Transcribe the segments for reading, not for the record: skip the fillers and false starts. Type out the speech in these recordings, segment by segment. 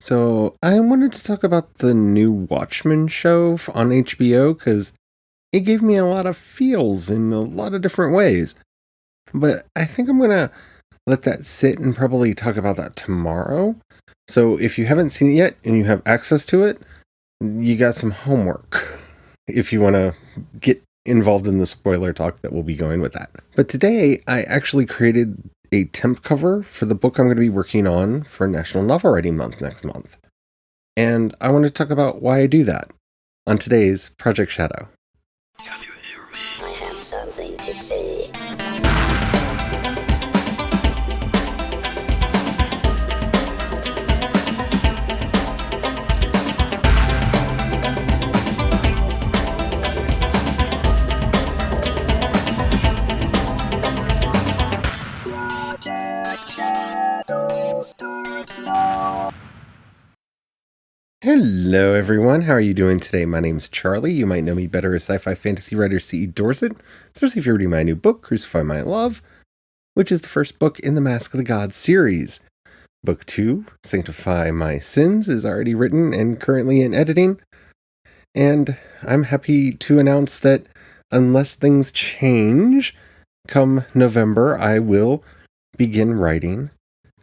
So, I wanted to talk about the new Watchmen show on HBO because it gave me a lot of feels in a lot of different ways. But I think I'm going to let that sit and probably talk about that tomorrow. So, if you haven't seen it yet and you have access to it, you got some homework if you want to get involved in the spoiler talk that will be going with that. But today, I actually created a temp cover for the book I'm going to be working on for National Novel Writing Month next month. And I want to talk about why I do that on today's Project Shadow. Can you hear me? I have something to say. Project Shadow starts now. Hello, everyone. How are you doing today? My name's Charlie. You might know me better as sci-fi fantasy writer C.E. Dorset, especially if you're reading my new book, Crucify My Love, which is the first book in the Mask of the Gods series. Book 2, Sanctify My Sins, is already written and currently in editing. And I'm happy to announce that unless things change, come November, I will begin writing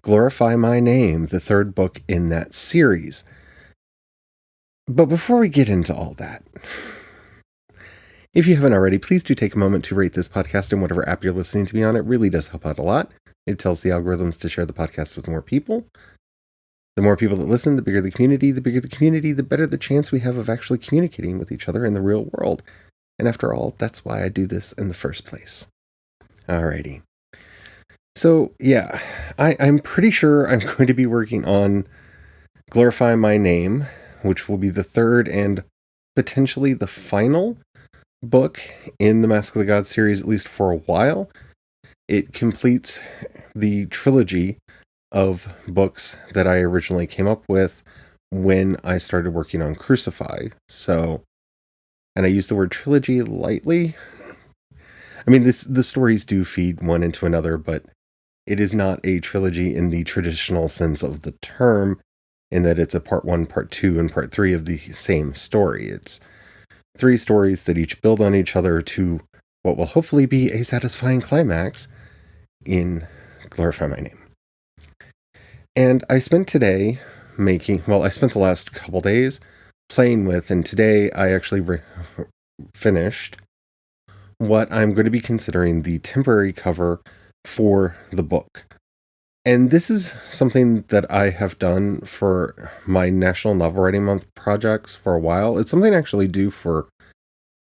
Glorify My Name, the third book in that series. But before we get into all that, if you haven't already, please do take a moment to rate this podcast in whatever app you're listening to me on. It really does help out a lot. It tells the algorithms to share the podcast with more people. The more people that listen, the bigger the community. The bigger the community, the better the chance we have of actually communicating with each other in the real world. And after all, that's why I do this in the first place. Alrighty. So, yeah, I'm pretty sure I'm going to be working on Glorify My Name, which will be the third and potentially the final book in the Mask of the Gods series, at least for a while. It completes the trilogy of books that I originally came up with when I started working on Crucify. So, and I use the word trilogy lightly. I mean, the stories do feed one into another, but it is not a trilogy in the traditional sense of the term, in that it's a part 1, part 2, and part 3 of the same story. It's 3 stories that each build on each other to what will hopefully be a satisfying climax in Glorify My Name. And I spent today I spent the last couple days playing with, and today I actually finished what I'm going to be considering the temporary cover for the book. And this is something that I have done for my National Novel Writing Month projects for a while. It's something I actually do for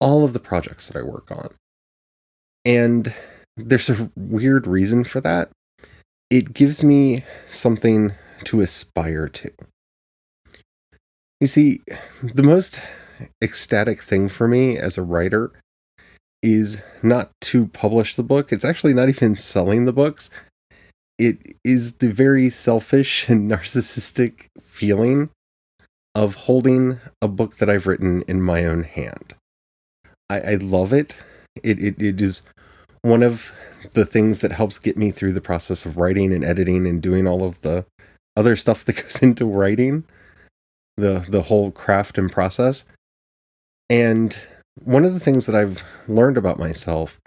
all of the projects that I work on. And there's a weird reason for that. It gives me something to aspire to. You see, the most ecstatic thing for me as a writer is not to publish the book. It's actually not even selling the books. It is the very selfish and narcissistic feeling of holding a book that I've written in my own hand. I love it. It is one of the things that helps get me through the process of writing and editing and doing all of the other stuff that goes into writing, the whole craft and process. And one of the things that I've learned about myself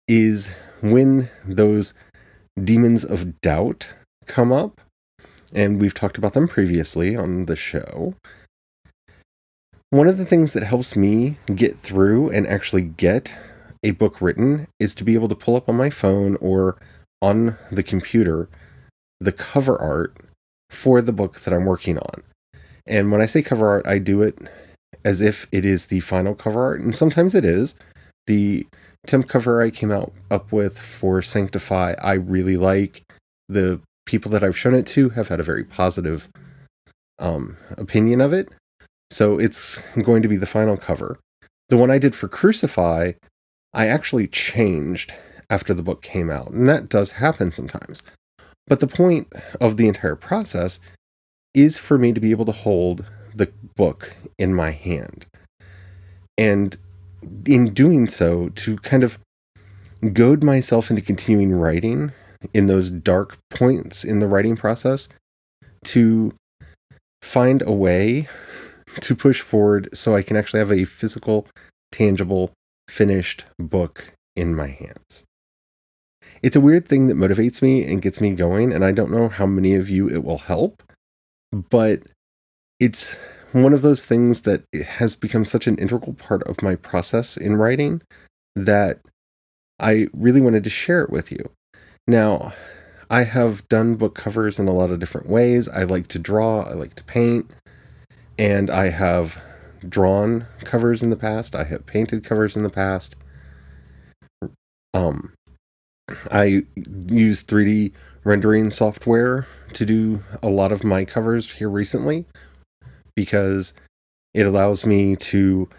is when those demons of doubt come up, and we've talked about them previously on the show. One of the things that helps me get through and actually get a book written is to be able to pull up on my phone or on the computer the cover art for the book that I'm working on. And when I say cover art, I do it as if it is the final cover art, and sometimes it is. The temp cover I came up with for Sanctify, I really like. The people that I've shown it to have had a very positive opinion of it. So it's going to be the final cover. The one I did for Crucify, I actually changed after the book came out. And that does happen sometimes. But the point of the entire process is for me to be able to hold the book in my hand. And in doing so, to kind of goad myself into continuing writing in those dark points in the writing process, to find a way to push forward so I can actually have a physical, tangible, finished book in my hands. It's a weird thing that motivates me and gets me going, and I don't know how many of you it will help, but it's one of those things that has become such an integral part of my process in writing that I really wanted to share it with you. Now, I have done book covers in a lot of different ways. I like to draw, I like to paint, and I have drawn covers in the past. I have painted covers in the past. I use 3D rendering software to do a lot of my covers here recently because it allows me to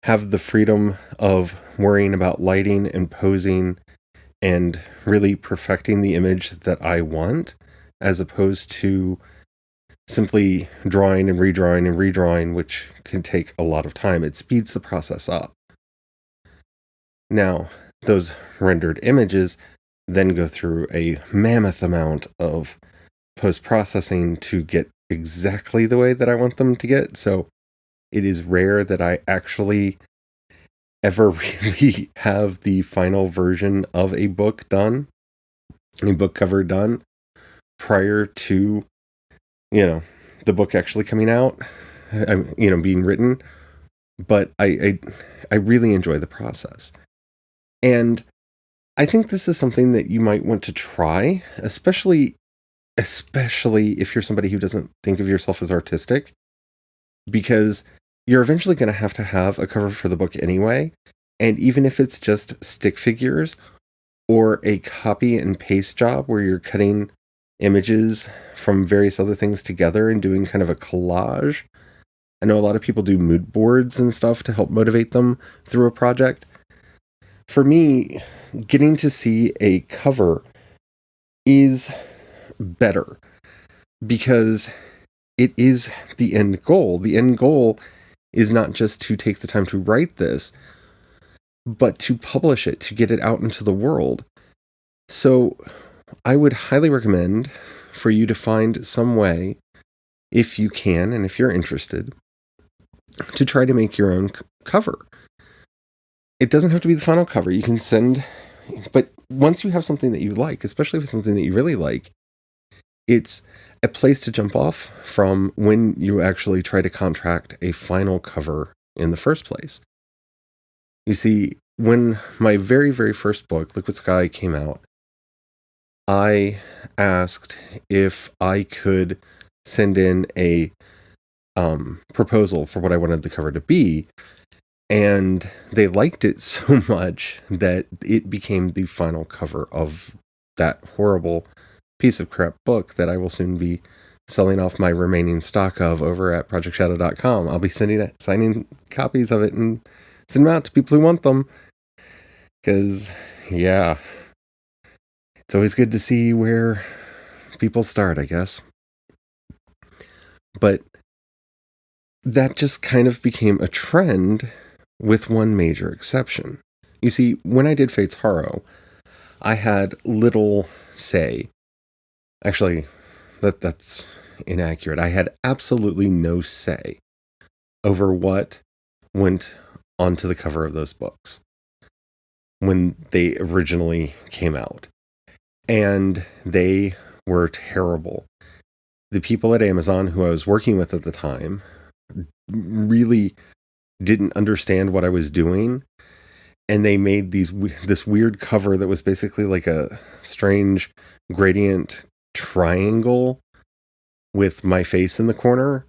have the freedom of worrying about lighting and posing and really perfecting the image that I want, as opposed to simply drawing and redrawing, which can take a lot of time. It speeds the process up. Now, those rendered images then go through a mammoth amount of post-processing to get exactly the way that I want them to get. So it is rare that I actually ever really have the final version of a book done, a book cover done, prior to, the book actually coming out, being written. But I really enjoy the process. And I think this is something that you might want to try, especially if you're somebody who doesn't think of yourself as artistic, because you're eventually going to have a cover for the book anyway. And even if it's just stick figures or a copy and paste job where you're cutting images from various other things together and doing kind of a collage. I know a lot of people do mood boards and stuff to help motivate them through a project. For me, getting to see a cover is better because it is the end goal. The end goal is not just to take the time to write this, but to publish it, to get it out into the world. So I would highly recommend for you to find some way, if you can, and if you're interested, to try to make your own cover. It doesn't have to be the final cover. You can send, but once you have something that you like, especially if it's something that you really like, it's a place to jump off from when you actually try to contract a final cover in the first place. You see, when my very, very first book, Liquid Sky, came out, I asked if I could send in a proposal for what I wanted the cover to be, and they liked it so much that it became the final cover of that horrible piece of crap book that I will soon be selling off my remaining stock of over at projectshadow.com. I'll be signing copies of it and send them out to people who want them. Because, yeah, it's always good to see where people start, I guess. But that just kind of became a trend with one major exception. You see, when I did Fate's Harrow, I had little say. Actually, that's inaccurate. I had absolutely no say over what went onto the cover of those books when they originally came out. And they were terrible. The people at Amazon who I was working with at the time really didn't understand what I was doing. And they made this weird cover that was basically like a strange gradient triangle with my face in the corner,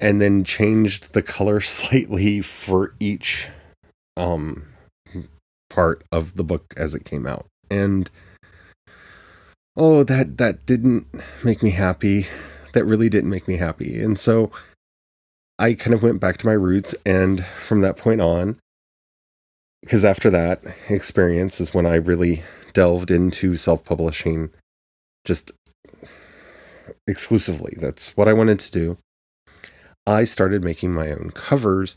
and then changed the color slightly for each part of the book as it came out. And that didn't make me happy. That really didn't make me happy. And so I kind of went back to my roots, and from that point on, because after that experience is when I really delved into self-publishing just exclusively. That's what I wanted to do. I started making my own covers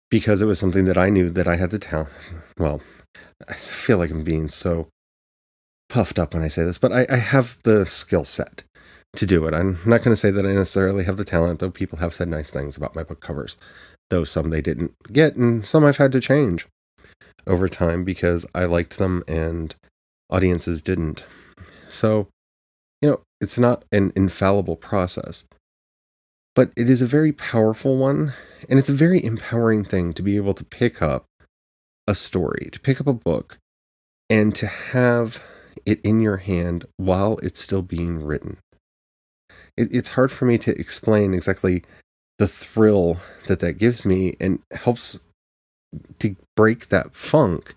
because it was something that I knew that I had the talent. Well, I feel like I'm being so puffed up when I say this, but I have the skill set to do it. I'm not going to say that I necessarily have the talent, though people have said nice things about my book covers, though some they didn't get, and some I've had to change over time because I liked them and audiences didn't. So, it's not an infallible process, but it is a very powerful one, and it's a very empowering thing to be able to pick up a story, to pick up a book, and to have it in your hand while it's still being written. It's hard for me to explain exactly the thrill that gives me, and helps to break that funk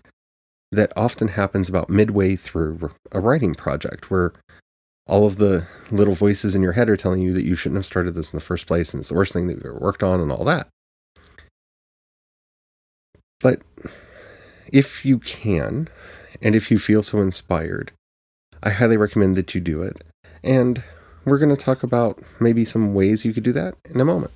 that often happens about midway through a writing project, where all of the little voices in your head are telling you that you shouldn't have started this in the first place, and it's the worst thing that you've ever worked on, and all that. But if you can, and if you feel so inspired, I highly recommend that you do it. And we're going to talk about maybe some ways you could do that in a moment.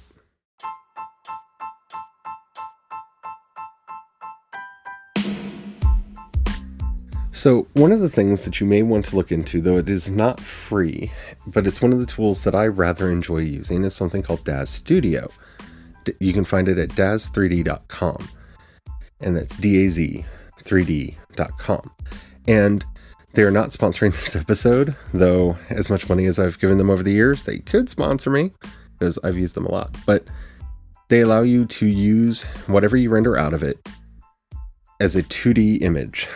So one of the things that you may want to look into, though it is not free, but it's one of the tools that I rather enjoy using, is something called Daz Studio. You can find it at daz3d.com, and that's DAZ3D.com. And they're not sponsoring this episode, though as much money as I've given them over the years, they could sponsor me, because I've used them a lot. But they allow you to use whatever you render out of it as a 2D image,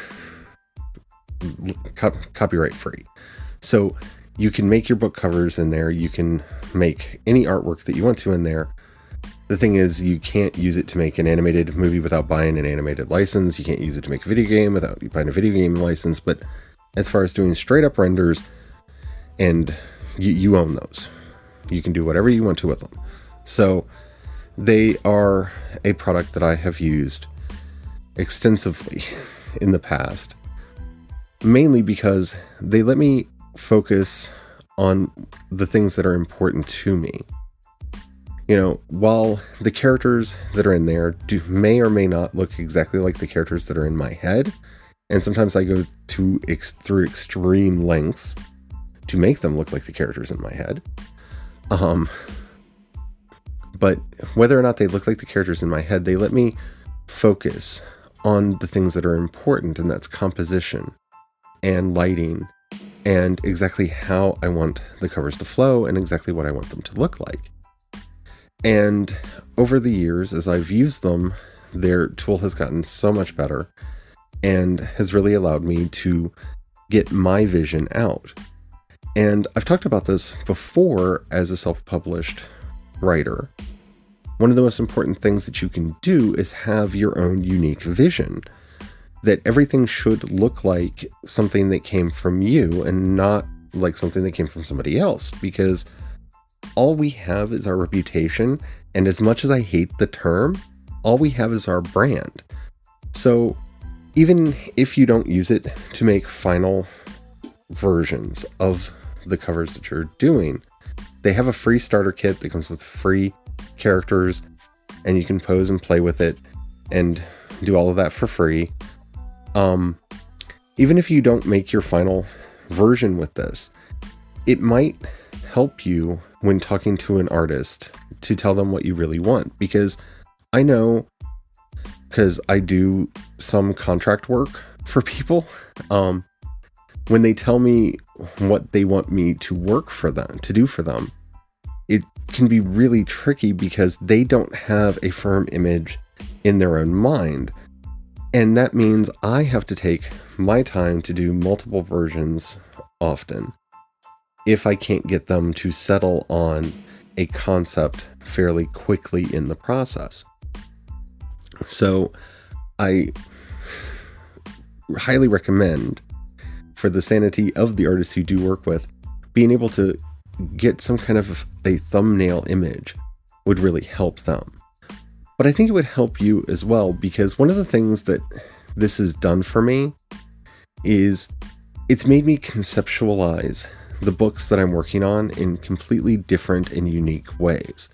copyright free. So you can make your book covers in there. You can make any artwork that you want to in there. The thing is, you can't use it to make an animated movie without buying an animated license. You can't use it to make a video game without buying a video game license. But as far as doing straight up renders, and you own those. You can do whatever you want to with them. So they are a product that I have used extensively in the past, mainly because they let me focus on the things that are important to me. While the characters that are in there may or may not look exactly like the characters that are in my head, and sometimes I go through extreme lengths to make them look like the characters in my head. But whether or not they look like the characters in my head, they let me focus on the things that are important, and that's composition and lighting, and exactly how I want the covers to flow, and exactly what I want them to look like. And over the years, as I've used them, their tool has gotten so much better and has really allowed me to get my vision out. And I've talked about this before as a self-published writer. One of the most important things that you can do is have your own unique vision. That everything should look like something that came from you and not like something that came from somebody else, because all we have is our reputation, and as much as I hate the term, all we have is our brand. So even if you don't use it to make final versions of the covers that you're doing, they have a free starter kit that comes with free characters, and you can pose and play with it and do all of that for free. Even if you don't make your final version with this, it might help you when talking to an artist to tell them what you really want. Because I know, because I do some contract work for people, when they tell me what they want me to work for them, to do for them, it can be really tricky because they don't have a firm image in their own mind. And that means I have to take my time to do multiple versions often if I can't get them to settle on a concept fairly quickly in the process. So I highly recommend, for the sanity of the artists you do work with, being able to get some kind of a thumbnail image would really help them. But I think it would help you as well, because one of the things that this has done for me is it's made me conceptualize the books that I'm working on in completely different and unique ways.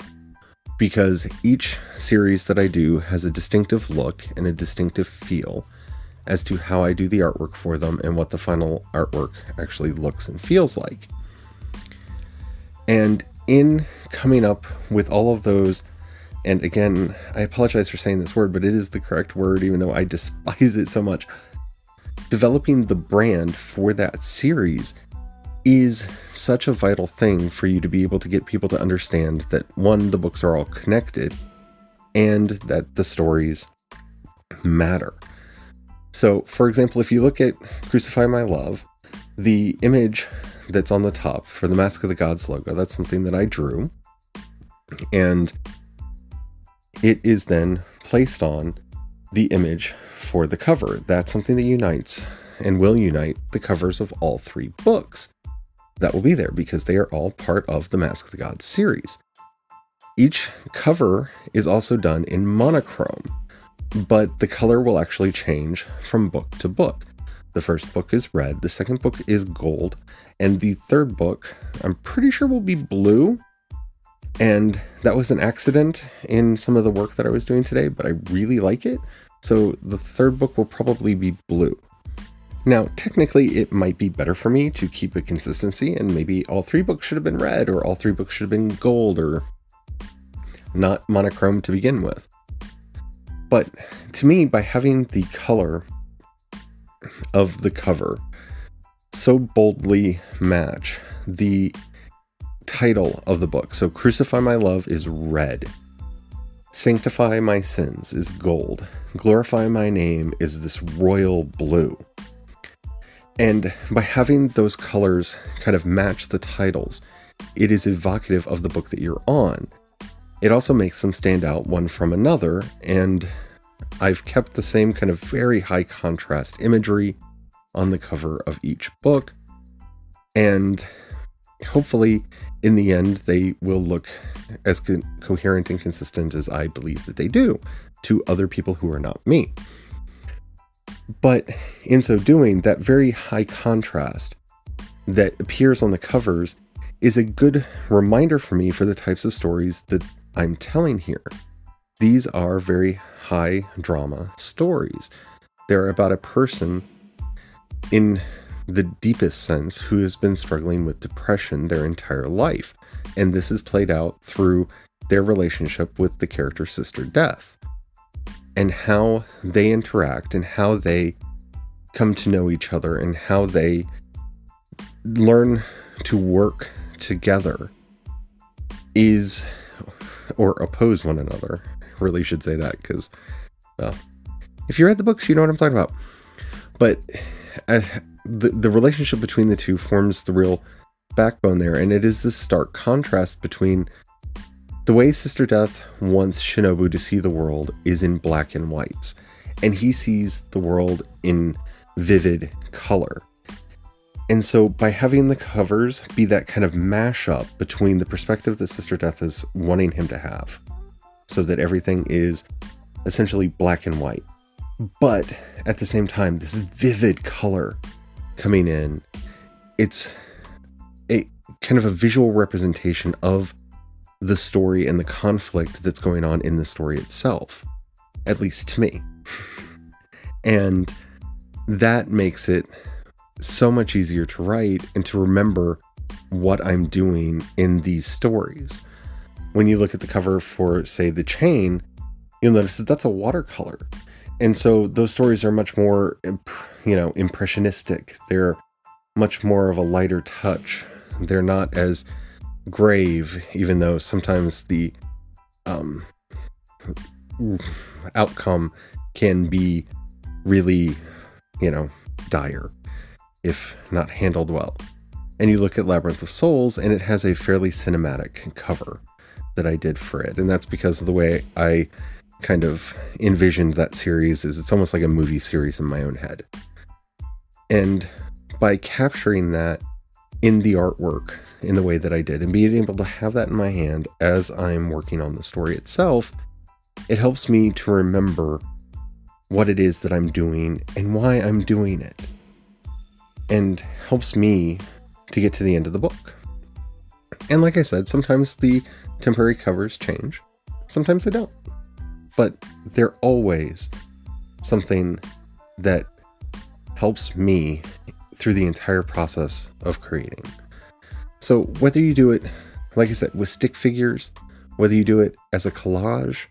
Because each series that I do has a distinctive look and a distinctive feel as to how I do the artwork for them and what the final artwork actually looks and feels like. And in coming up with all of those, and again, I apologize for saying this word, but it is the correct word, even though I despise it so much. Developing the brand for that series is such a vital thing for you to be able to get people to understand that, one, the books are all connected, and that the stories matter. So, for example, if you look at Crucify My Love, the image that's on the top for the Mask of the Gods logo, that's something that I drew. And it is then placed on the image for the cover. That's something that unites and will unite the covers of all 3 books. That will be there because they are all part of the Mask of the Gods series. Each cover is also done in monochrome, but the color will actually change from book to book. The first book is red, the second book is gold, and the third book, I'm pretty sure, will be blue. And that was an accident in some of the work that I was doing today, but I really like it. So the third book will probably be blue. Now, technically, it might be better for me to keep a consistency, and maybe all 3 books should have been red, or all 3 books should have been gold, or not monochrome to begin with. But to me, by having the color of the cover so boldly match the title of the book, so Crucify My Love is red, Sanctify My Sins is gold, Glorify My Name is this royal blue. And by having those colors kind of match the titles, it is evocative of the book that you're on. It also makes them stand out one from another, and I've kept the same kind of very high contrast imagery on the cover of each book, and hopefully in the end they will look as coherent and consistent as I believe that they do to other people who are not me. But in so doing, that very high contrast that appears on the covers is a good reminder for me for the types of stories that I'm telling here. These are very high drama stories. They're about a person in the deepest sense who has been struggling with depression their entire life. And this is played out through their relationship with the character Sister Death, and how they interact and how they come to know each other and how they learn to work together or oppose one another. I really should say that because, well, if you read the books, you know what I'm talking about. But the relationship between the two forms the real backbone there, and it is this stark contrast between the way Sister Death wants Shinobu to see the world is in black and whites, and he sees the world in vivid color. And so by having the covers be that kind of mashup between the perspective that Sister Death is wanting him to have, so that everything is essentially black and white, but at the same time, this vivid color coming in, it's a kind of a visual representation of the story and the conflict that's going on in the story itself, at least to me. And that makes it so much easier to write and to remember what I'm doing in these stories. When you look at the cover for, say, The Chain, you'll notice that that's a watercolor. And so those stories are much more, impressionistic. They're much more of a lighter touch. They're not as grave, even though sometimes the outcome can be really, dire if not handled well. And you look at Labyrinth of Souls, and it has a fairly cinematic cover that I did for it. And that's because of the way I kind of envisioned that series. Is it's almost like a movie series in my own head. And by capturing that in the artwork in the way that I did and being able to have that in my hand as I'm working on the story itself, it helps me to remember what it is that I'm doing and why I'm doing it, and helps me to get to the end of the book. And like I said, sometimes the temporary covers change, sometimes they don't, but they're always something that helps me through the entire process of creating. So whether you do it like I said, with stick figures, whether you do it as a collage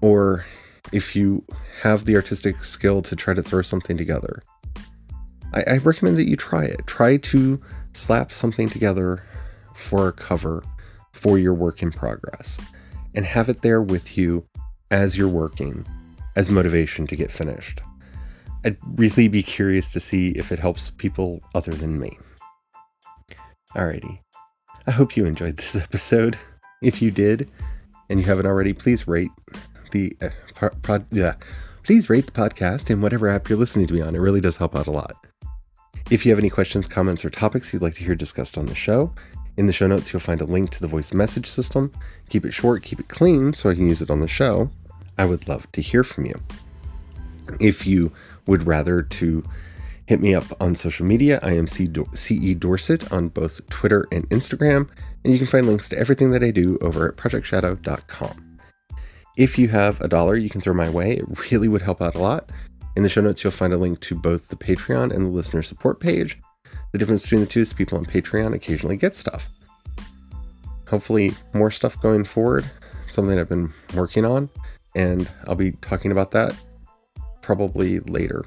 or if you have the artistic skill to try to throw something together, I recommend that you try it. Try to slap something together for a cover for your work in progress and have it there with you as you're working as motivation to get finished. I'd really be curious to see if it helps people other than me. Alrighty. I hope you enjoyed this episode. If you did, and you haven't already, please rate the please rate the podcast in whatever app you're listening to me on. It really does help out a lot. If you have any questions, comments, or topics you'd like to hear discussed on the show, in the show notes you'll find a link to the voice message system. Keep it short, keep it clean, so I can use it on the show. I would love to hear from you. If you would rather to hit me up on social media, I am CE Dorset on both Twitter and Instagram, and you can find links to everything that I do over at projectshadow.com. If you have $1 you can throw my way, it really would help out a lot. In the show notes, you'll find a link to both the Patreon and the listener support page. The difference between the two is people on Patreon occasionally get stuff. Hopefully more stuff going forward, something I've been working on, and I'll be talking about that probably later.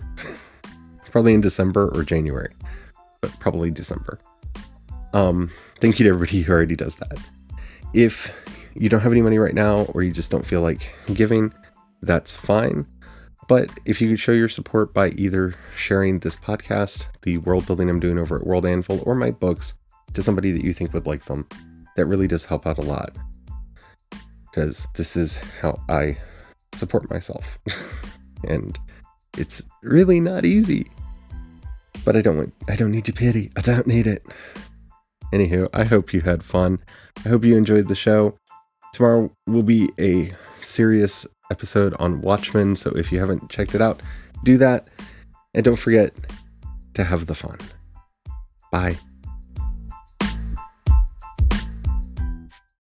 Probably in December or January, but probably December. Thank you to everybody who already does that. If you don't have any money right now, or you just don't feel like giving, that's fine. But if you could show your support by either sharing this podcast, the world building I'm doing over at World Anvil, or my books to somebody that you think would like them, that really does help out a lot. Because this is how I support myself. And it's really not easy. But I don't need your pity. I don't need it. Anywho, I hope you had fun. I hope you enjoyed the show. Tomorrow will be a serious episode on Watchmen, so if you haven't checked it out, do that. And don't forget to have the fun. Bye.